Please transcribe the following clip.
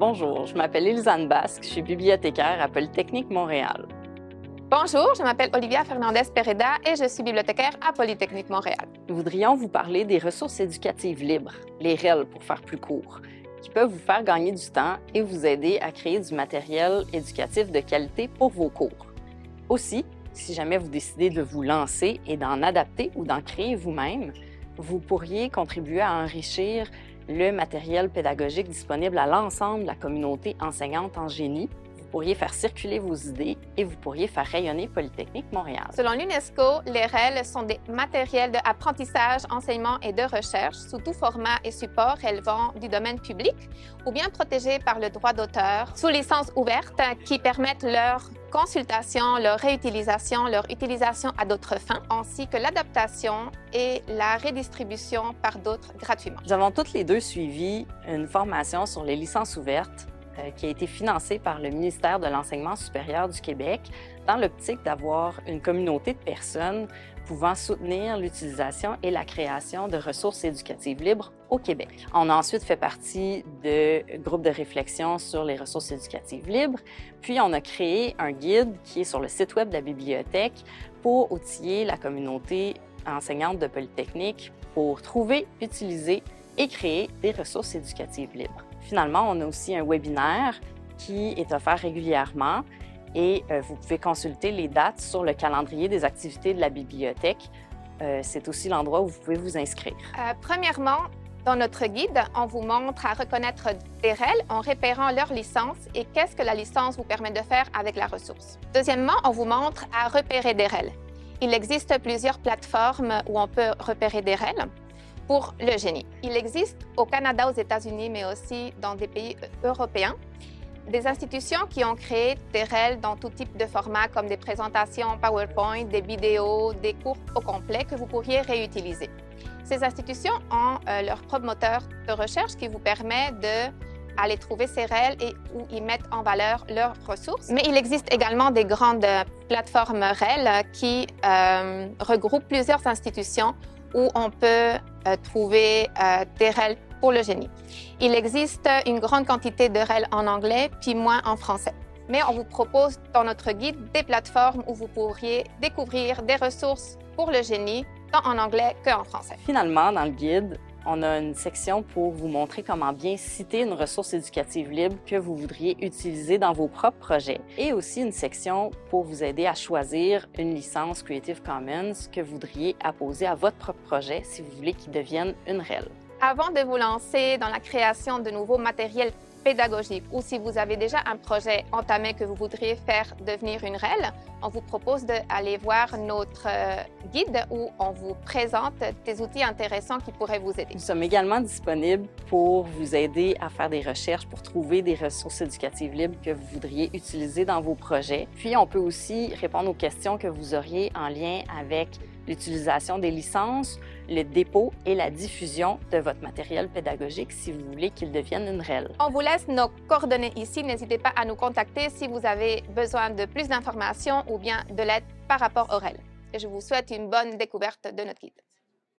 Bonjour, je m'appelle Élisane Basque, je suis bibliothécaire à Polytechnique Montréal. Bonjour, je m'appelle Olivia Fernandez-Pereda et je suis bibliothécaire à Polytechnique Montréal. Nous voudrions vous parler des ressources éducatives libres, les REL pour faire plus court, qui peuvent vous faire gagner du temps et vous aider à créer du matériel éducatif de qualité pour vos cours. Aussi, si jamais vous décidez de vous lancer et d'en adapter ou d'en créer vous-même, vous pourriez contribuer à enrichir le matériel pédagogique disponible à l'ensemble de la communauté enseignante en génie. Vous pourriez faire circuler vos idées et vous pourriez faire rayonner Polytechnique Montréal. Selon l'UNESCO, les REL sont des matériels d'apprentissage, enseignement et de recherche sous tout format et support relevant du domaine public ou bien protégés par le droit d'auteur sous licence ouverte qui permettent leur consultation, leur réutilisation, leur utilisation à d'autres fins, ainsi que l'adaptation et la redistribution par d'autres gratuitement. Nous avons toutes les deux suivi une formation sur les licences ouvertes qui a été financée par le ministère de l'Enseignement supérieur du Québec dans l'optique d'avoir une communauté de personnes pouvant soutenir l'utilisation et la création de ressources éducatives libres au Québec. On a ensuite fait partie de groupes de réflexion sur les ressources éducatives libres, puis on a créé un guide qui est sur le site web de la bibliothèque pour outiller la communauté enseignante de Polytechnique pour trouver, utiliser et créer des ressources éducatives libres. Finalement, on a aussi un webinaire qui est offert régulièrement et vous pouvez consulter les dates sur le calendrier des activités de la bibliothèque. C'est aussi l'endroit où vous pouvez vous inscrire. Premièrement, dans notre guide, on vous montre à reconnaître des REL en repérant leur licence et qu'est-ce que la licence vous permet de faire avec la ressource. Deuxièmement, on vous montre à repérer des REL. Il existe plusieurs plateformes où on peut repérer des REL pour le génie. Il existe au Canada, aux États-Unis, mais aussi dans des pays européens, des institutions qui ont créé des REL dans tout type de formats comme des présentations PowerPoint, des vidéos, des cours au complet que vous pourriez réutiliser. Ces institutions ont leur propre moteur de recherche qui vous permet d'aller trouver ces REL et où ils mettent en valeur leurs ressources. Mais il existe également des grandes plateformes REL qui regroupent plusieurs institutions où on peut trouver des REL pour le génie. Il existe une grande quantité de REL en anglais, puis moins en français. Mais on vous propose dans notre guide des plateformes où vous pourriez découvrir des ressources pour le génie, tant en anglais qu'en français. Finalement, dans le guide, on a une section pour vous montrer comment bien citer une ressource éducative libre que vous voudriez utiliser dans vos propres projets et aussi une section pour vous aider à choisir une licence Creative Commons que vous voudriez apposer à votre propre projet si vous voulez qu'il devienne une REL. Avant de vous lancer dans la création de nouveaux matériels pédagogiques ou si vous avez déjà un projet entamé que vous voudriez faire devenir une REL, on vous propose d'aller voir notre guide où on vous présente des outils intéressants qui pourraient vous aider. Nous sommes également disponibles pour vous aider à faire des recherches pour trouver des ressources éducatives libres que vous voudriez utiliser dans vos projets. Puis, on peut aussi répondre aux questions que vous auriez en lien avec l'utilisation des licences, le dépôt et la diffusion de votre matériel pédagogique si vous voulez qu'il devienne une REL. On vous laisse nos coordonnées ici. N'hésitez pas à nous contacter si vous avez besoin de plus d'informations ou bien de l'aide par rapport aux REL. Et je vous souhaite une bonne découverte de notre guide.